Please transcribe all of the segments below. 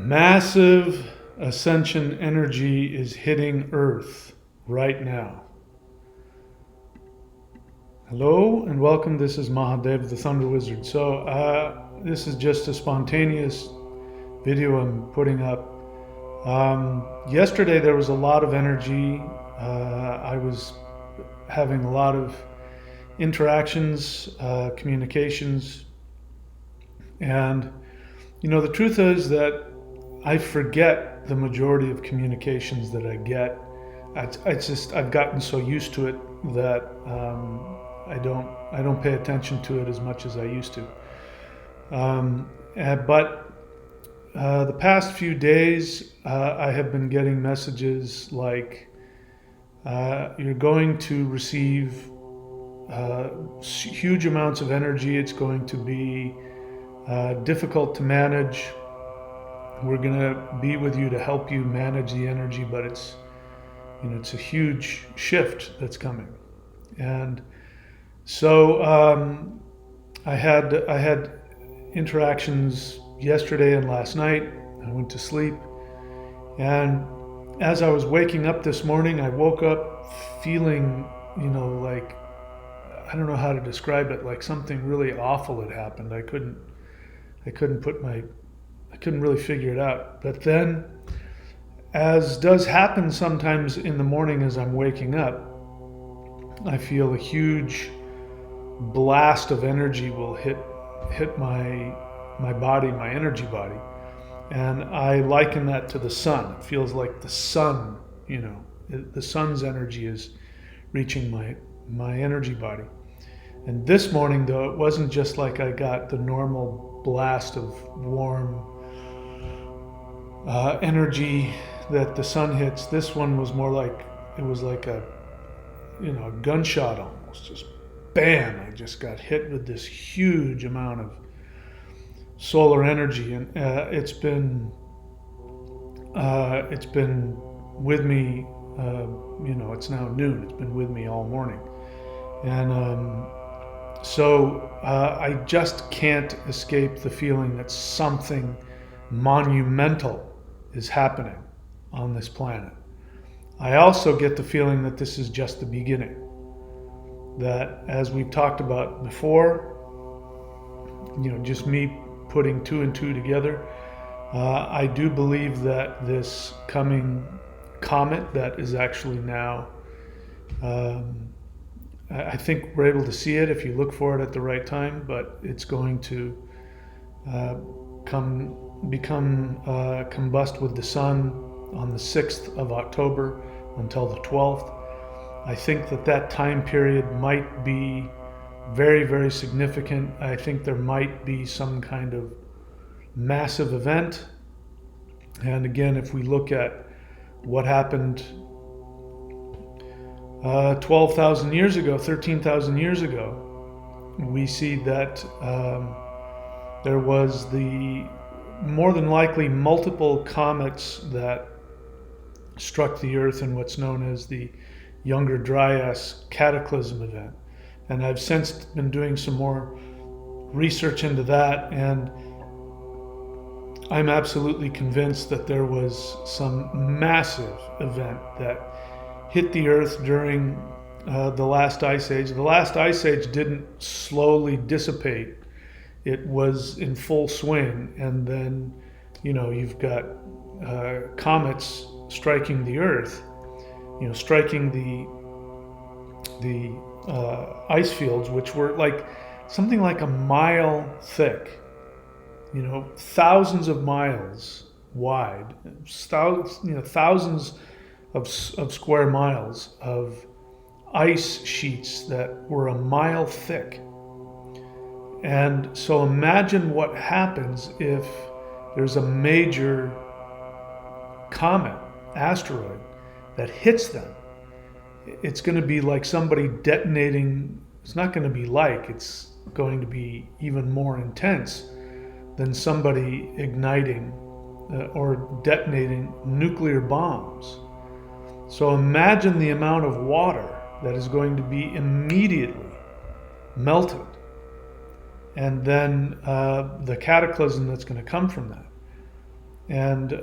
Massive ascension energy is hitting Earth right now. Hello and welcome. This is Mahadev, the Thunder Wizard. This is just a spontaneous video I'm putting up. Yesterday there was a lot of energy. I was having a lot of interactions, communications, and the truth is that I forget the majority of communications that I get. I've gotten so used to it that I don't pay attention to it as much as I used to. But the past few days, I have been getting messages like, you're going to receive huge amounts of energy. It's going to be difficult to manage. We're going to be with you to help you manage the energy, but it's a huge shift that's coming. And so I had interactions yesterday and last night. I went to sleep, and as I was waking up this morning, I woke up feeling, like, I don't know how to describe it, like something really awful had happened. I couldn't really figure it out. But then, as does happen sometimes in the morning as I'm waking up, I feel a huge blast of energy will hit my body, my energy body. And I liken that to the sun. It feels like the sun, the sun's energy is reaching my energy body. And this morning, though, it wasn't just like I got the normal blast of warm energy that the sun hits. This one was more like, it was like a gunshot almost. Just bam! I just got hit with this huge amount of solar energy, and it's been with me. It's now noon. It's been with me all morning, and so I just can't escape the feeling that something monumental is happening on this planet. I also get the feeling that this is just the beginning. That, as we've talked about before, just me putting two and two together, I do believe that this coming comet that is actually now, I think we're able to see it if you look for it at the right time, but it's going to become combust with the sun on the 6th of October until the 12th. I think that time period might be very, very significant. I think there might be some kind of massive event. And again, if we look at what happened 12,000 years ago, 13,000 years ago, we see that there was more than likely multiple comets that struck the Earth in what's known as the Younger Dryass cataclysm event. And I've since been doing some more research into that, and I'm absolutely convinced that there was some massive event that hit the Earth during the last ice age. The last ice age didn't slowly dissipate. It was in full swing, and then you've got comets striking the Earth, striking the ice fields, which were like something like a mile thick, thousands of miles wide, thousands of square miles of ice sheets that were a mile thick. And so imagine what happens if there's a major comet, asteroid, that hits them. It's going to be like somebody detonating. It's not going to be like, it's going to be even more intense than somebody igniting or detonating nuclear bombs. So imagine the amount of water that is going to be immediately melted, and then the cataclysm that's going to come from that. And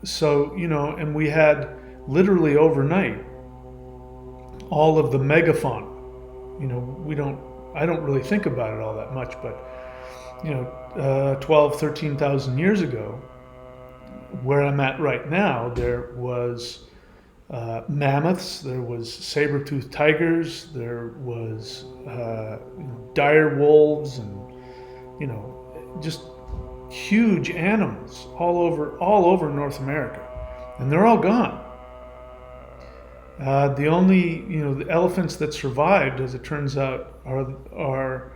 so, and we had literally overnight all of the megafauna. I don't really think about it all that much, but 12, 13,000 years ago, where I'm at right now, there was mammoths, there was saber-toothed tigers, there was dire wolves, and just huge animals all over North America, and they're all gone. The only the elephants that survived, as it turns out, are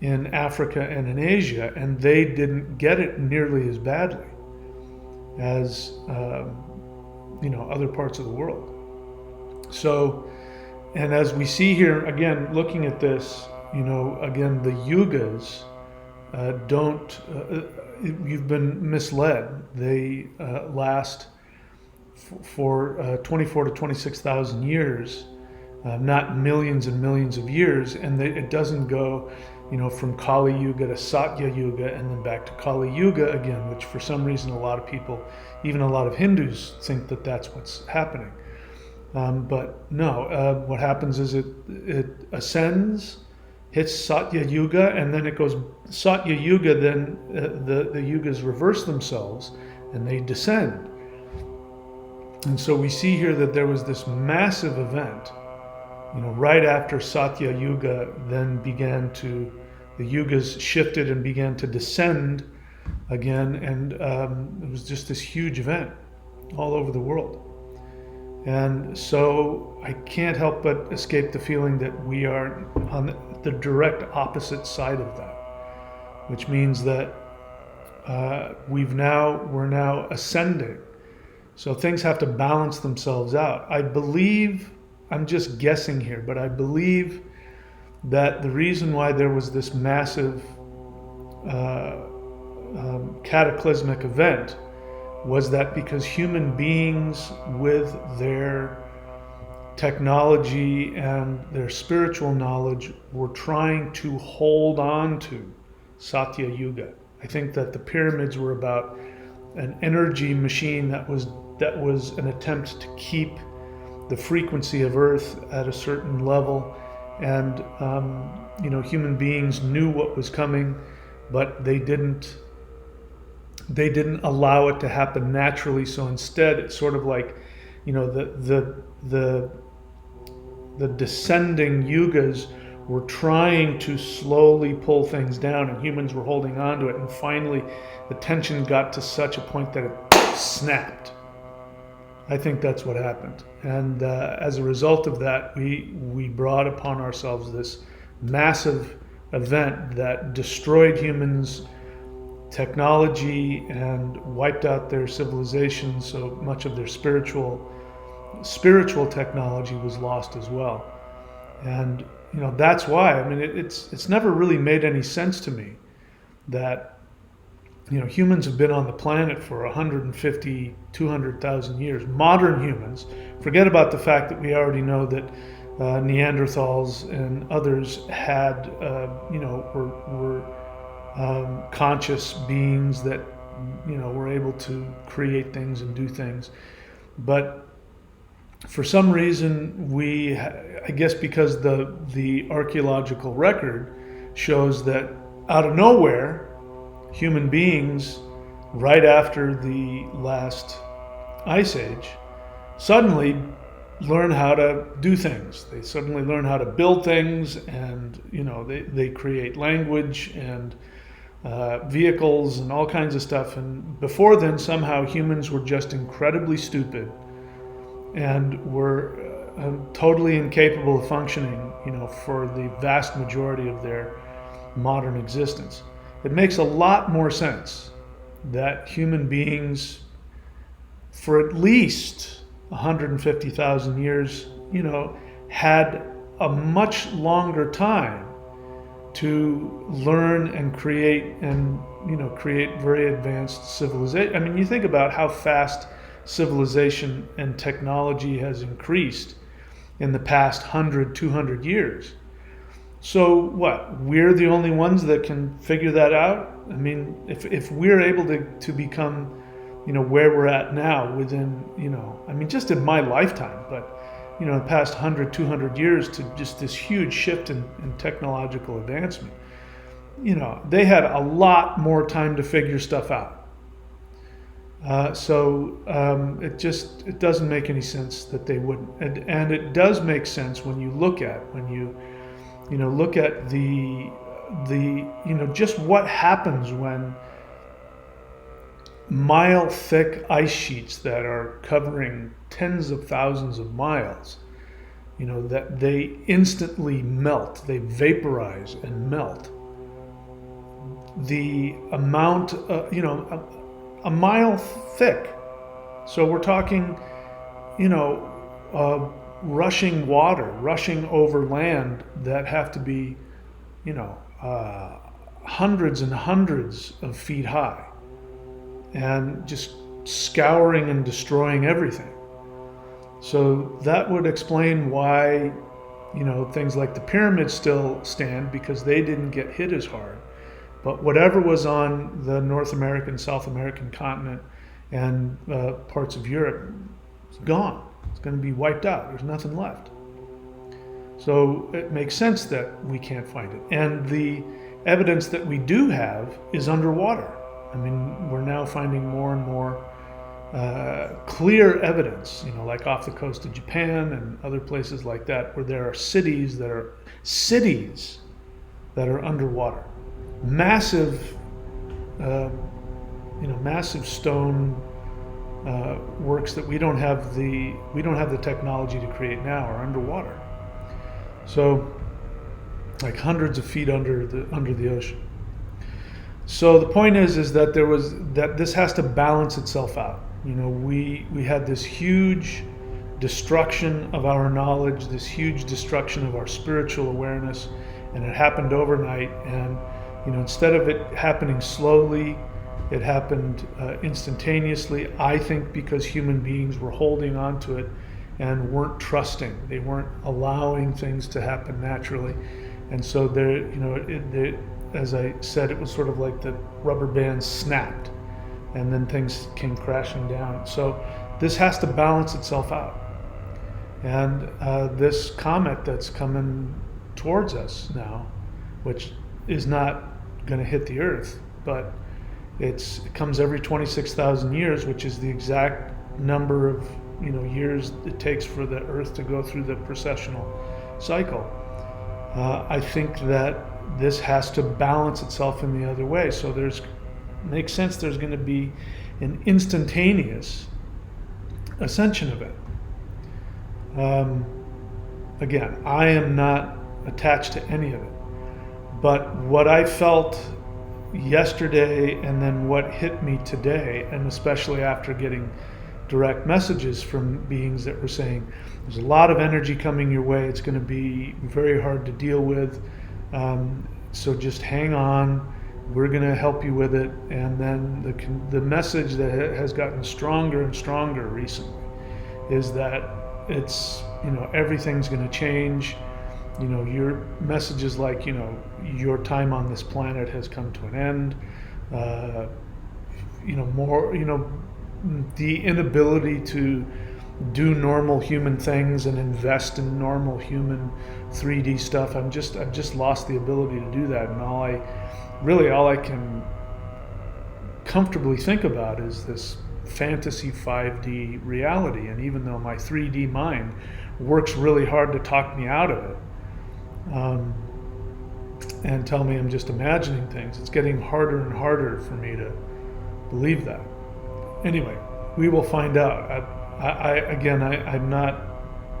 in Africa and in Asia, and they didn't get it nearly as badly as other parts of the world. So, and as we see here again, looking at this, again, the yugas you've been misled. They last for 24 to 26,000 years, not millions and millions of years, and it doesn't go from Kali Yuga to Satya Yuga and then back to Kali Yuga again, which for some reason a lot of people, even a lot of Hindus, think that that's what's happening. But no, what happens is it ascends, hits Satya Yuga, and then it goes Satya Yuga, then the yugas reverse themselves and they descend. And so we see here that there was this massive event, right after Satya Yuga then the yugas shifted and began to descend again, and it was just this huge event all over the world. And so I can't help but escape the feeling that we are on the direct opposite side of that, which means that we're now ascending. So things have to balance themselves out. I believe, I'm just guessing here, but I believe that the reason why there was this massive cataclysmic event was that because human beings, with their technology and their spiritual knowledge, were trying to hold on to Satya Yuga. I think that the pyramids were about an energy machine that was an attempt to keep the frequency of Earth at a certain level, and human beings knew what was coming, but they didn't allow it to happen naturally. So instead, it's sort of like, the descending yugas were trying to slowly pull things down, and humans were holding on to it. And finally, the tension got to such a point that it snapped. I think that's what happened. And as a result of that, we brought upon ourselves this massive event that destroyed humans' technology and wiped out their civilization. So much of their spiritual technology was lost as well. And that's why, I mean, it's never really made any sense to me that humans have been on the planet for 150, 200,000 years. Modern humans, forget about the fact that we already know that Neanderthals and others had, were conscious beings that, were able to create things and do things. But for some reason, I guess because the archaeological record shows that out of nowhere, human beings, right after the last ice age, suddenly learn how to do things. They suddenly learn how to build things, and they create language and vehicles and all kinds of stuff. And before then, somehow humans were just incredibly stupid and were totally incapable of functioning, for the vast majority of their modern existence. It makes a lot more sense that human beings, for at least 150,000 years, had a much longer time to learn and create very advanced civilization. I mean, you think about how fast civilization and technology has increased in the past 100, 200 years. So what? We're the only ones that can figure that out? I mean, if we're able to become, where we're at now within, I mean, just in my lifetime, but, the past 100, 200 years to just this huge shift in technological advancement, they had a lot more time to figure stuff out. It doesn't make any sense that they wouldn't. And it does make sense when you look at, look at just what happens when mile thick ice sheets that are covering tens of thousands of miles, that they instantly melt, they vaporize and melt. The amount, a mile thick. So we're talking, rushing water, rushing over land that have to be, hundreds and hundreds of feet high, and just scouring and destroying everything. So that would explain why, things like the pyramids still stand, because they didn't get hit as hard. But whatever was on the North American, South American continent and parts of Europe is gone. It's going to be wiped out. There's nothing left. So it makes sense that we can't find it. And the evidence that we do have is underwater. I mean, we're now finding more and more clear evidence, like off the coast of Japan and other places like that, where there are cities that are underwater. Massive, massive stone works that we don't have the technology to create now are underwater. So, like hundreds of feet under the ocean. So the point is that this has to balance itself out. We had this huge destruction of our knowledge, this huge destruction of our spiritual awareness, and it happened overnight. And instead of it happening slowly, it happened instantaneously. I think because human beings were holding on to it and weren't trusting. They weren't allowing things to happen naturally. And so as I said, it was sort of like the rubber band snapped, and then things came crashing down. So this has to balance itself out. And this comet that's coming towards us now, which is not going to hit the Earth, but it comes every 26,000 years, which is the exact number of years it takes for the Earth to go through the precessional cycle. I think that this has to balance itself in the other way. So makes sense. There's going to be an instantaneous ascension event. Again, I am not attached to any of it, but what I felt yesterday and then what hit me today, and especially after getting direct messages from beings that were saying there's a lot of energy coming your way, it's going to be very hard to deal with, so just hang on, we're going to help you with it. And then the message that has gotten stronger and stronger recently is that it's everything's going to change. Your messages like your time on this planet has come to an end, the inability to do normal human things and invest in normal human 3D stuff. I've just lost the ability to do that, and all I can comfortably think about is this fantasy 5D reality. And even though my 3D mind works really hard to talk me out of it, and tell me I'm just imagining things, it's getting harder and harder for me to believe that. Anyway, we will find out. I'm not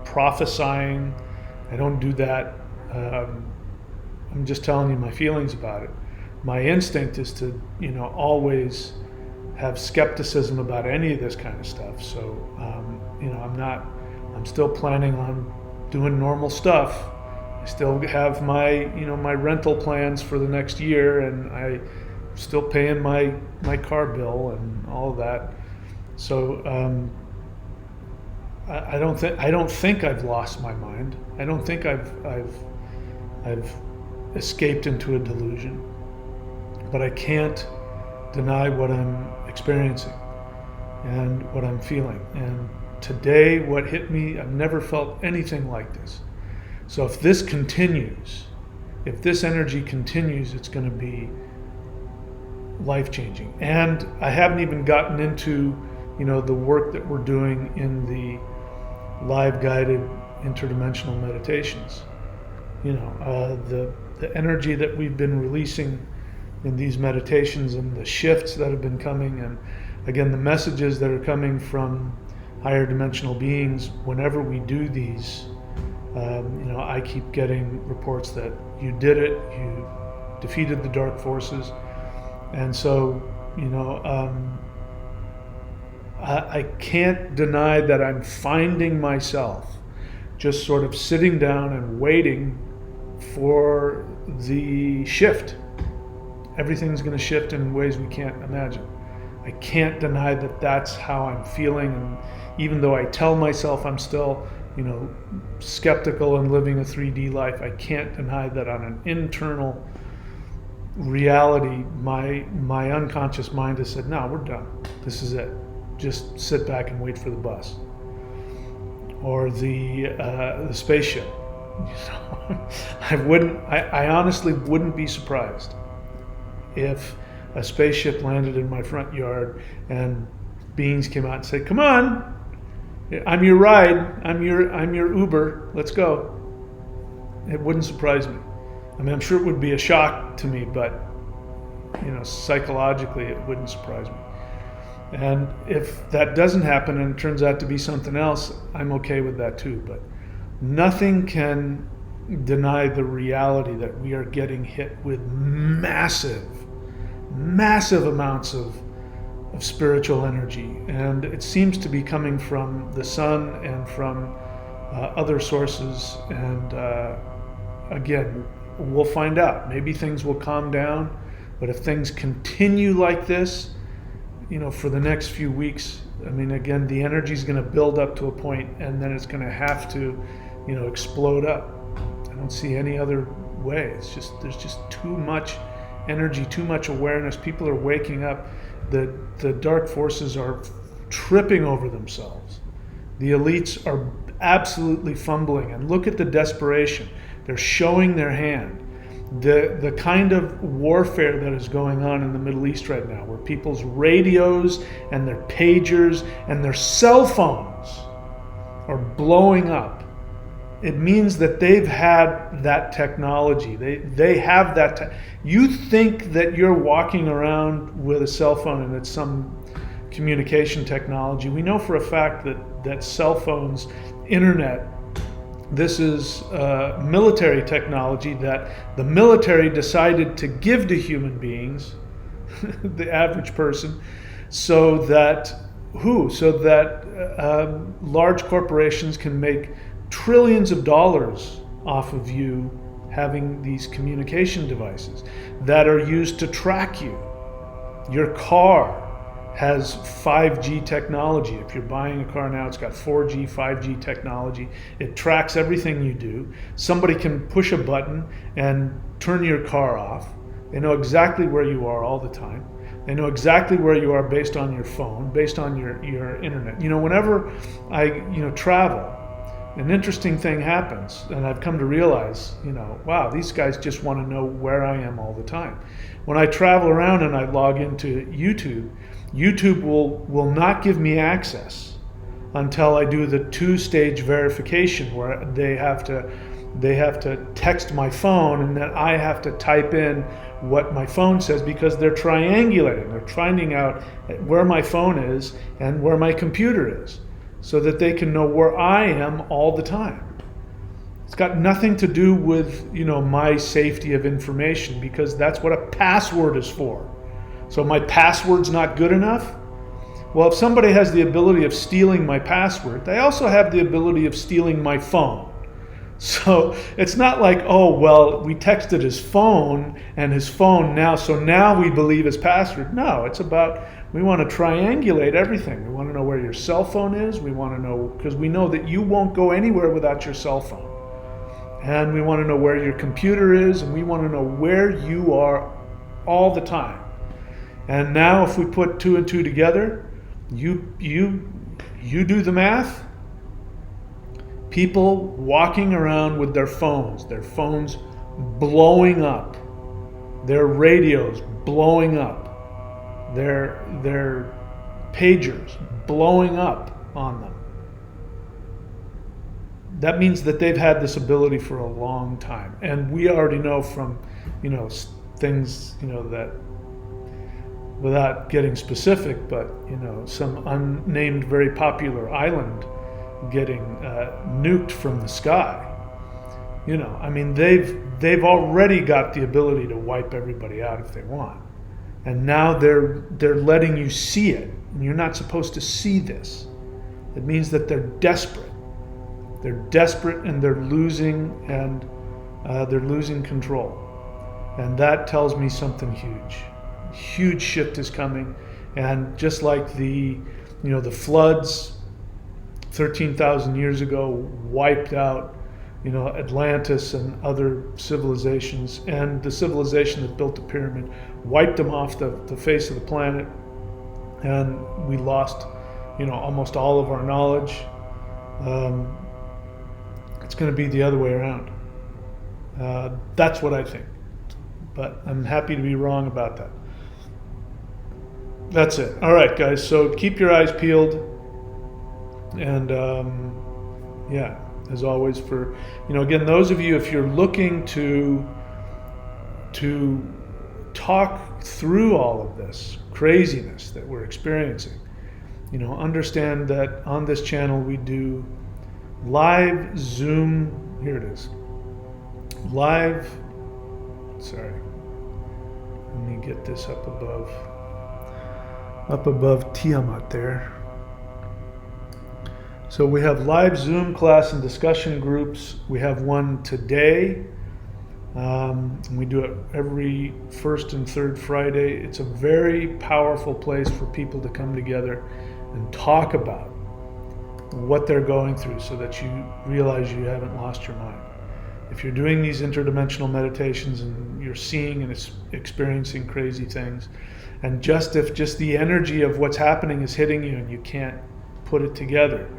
prophesying. I don't do that. I'm just telling you my feelings about it. My instinct is to, always have skepticism about any of this kind of stuff. So, I'm still planning on doing normal stuff. I still have my rental plans for the next year, and I'm still paying my car bill and all of that. So I don't think I've lost my mind. I don't think I've escaped into a delusion, but I can't deny what I'm experiencing and what I'm feeling. And today, what hit me, I've never felt anything like this. So if this continues, if this energy continues, it's going to be life-changing. And I haven't even gotten into, the work that we're doing in the live guided interdimensional meditations. The energy that we've been releasing in these meditations and the shifts that have been coming, and again, the messages that are coming from higher dimensional beings whenever we do these. I keep getting reports that you did it, you defeated the dark forces. And so, I can't deny that I'm finding myself just sort of sitting down and waiting for the shift. Everything's going to shift in ways we can't imagine. I can't deny that that's how I'm feeling. And even though I tell myself I'm still, skeptical and living a 3D life, I can't deny that on an internal reality, my unconscious mind has said, no, we're done. This is it. Just sit back and wait for the bus or the spaceship. I honestly wouldn't be surprised if a spaceship landed in my front yard and beings came out and said, "Come on, I'm your ride. I'm your Uber. Let's go." It wouldn't surprise me. I mean, I'm sure it would be a shock to me, but psychologically, it wouldn't surprise me. And if that doesn't happen and it turns out to be something else, I'm okay with that too. But nothing can deny the reality that we are getting hit with massive amounts of spiritual energy. And it seems to be coming from the sun and from other sources. And again, we'll find out. Maybe things will calm down. But if things continue like this, for the next few weeks, I mean, again, the energy is going to build up to a point, and then it's going to have to, explode up. I don't see any other way. There's just too much energy, too much awareness. People are waking up. The dark forces are tripping over themselves. The elites are absolutely fumbling, and look at the desperation. They're showing their hand. The kind of warfare that is going on in the Middle East right now, where people's radios and their pagers and their cell phones are blowing up, it means that they've had that technology. They have that. You think that you're walking around with a cell phone and it's some communication technology. We know for a fact that cell phones, internet, this is military technology that the military decided to give to human beings, the average person, so that large corporations can make trillions of dollars off of you having these communication devices that are used to track you. Your car has 5G technology. If you're buying a car now, it's got 4G, 5G technology. It tracks everything you do. Somebody can push a button and turn your car off. They know exactly where you are all the time. They know exactly where you are based on your phone, based on your internet. Whenever I travel, an interesting thing happens, and I've come to realize, wow, these guys just want to know where I am all the time. When I travel around and I log into YouTube will not give me access until I do the 2-stage verification, where they have to text my phone, and then I have to type in what my phone says, because they're triangulating. They're finding out where my phone is and where my computer is, so that they can know where I am all the time. It's got nothing to do with, my safety of information, because that's what a password is for. So my password's not good enough? Well, if somebody has the ability of stealing my password, they also have the ability of stealing my phone. So it's not like, oh, well, we texted his phone and his phone so now we believe his password. No, it's about, we want to triangulate everything. We want to know where your cell phone is. We want to know, because we know that you won't go anywhere without your cell phone. and we want to know where your computer is, and we want to know where you are all the time. And now if we put two and two together, you do the math. People walking around with their phones blowing up, their radios blowing up, their pagers blowing up on them. That means that they've had this ability for a long time. And we already know from, things, that, without getting specific, but, some unnamed, very popular island getting nuked from the sky. They've already got the ability to wipe everybody out if they want. And now they're letting you see it. And you're not supposed to see this. It means that they're desperate. They're desperate, and they're losing control. And that tells me something huge. Huge shift is coming. And just like the floods 13,000 years ago wiped out, Atlantis and other civilizations, and the civilization that built the pyramid wiped them off the face of the planet, and we lost, almost all of our knowledge. It's going to be the other way around. That's what I think. But I'm happy to be wrong about that. That's it. All right, guys. So keep your eyes peeled. And as always, for again, those of you, if you're looking to talk through all of this craziness that we're experiencing, understand that on this channel we do live Zoom. Here it is. Sorry. Let me get this up above Tiamat there. So we have live Zoom class and discussion groups. We have one today. And we do it every first and third Friday. It's a very powerful place for people to come together and talk about what they're going through, so that you realize you haven't lost your mind. If you're doing these interdimensional meditations and you're seeing and experiencing crazy things, and if just the energy of what's happening is hitting you and you can't put it together,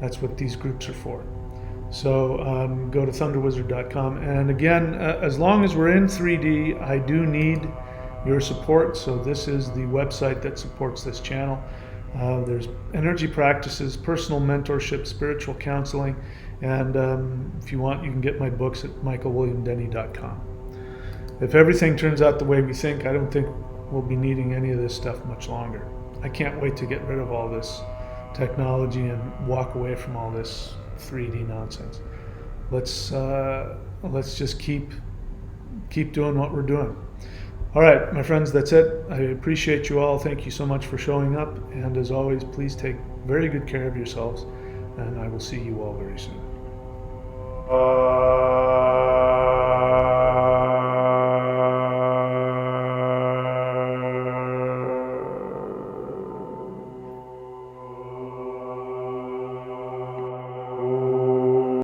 that's what these groups are for. So go to thunderwizard.com. And again, as long as we're in 3D, I do need your support. So this is the website that supports this channel. There's energy practices, personal mentorship, spiritual counseling, and if you want, you can get my books at michaelwilliamdenny.com. If everything turns out the way we think, I don't think we'll be needing any of this stuff much longer. I can't wait to get rid of all this technology and walk away from all this 3D nonsense. Let's just keep doing what we're doing. All right, my friends, that's it. I appreciate you all. Thank you so much for showing up. And as always, please take very good care of yourselves. And I will see you all very soon.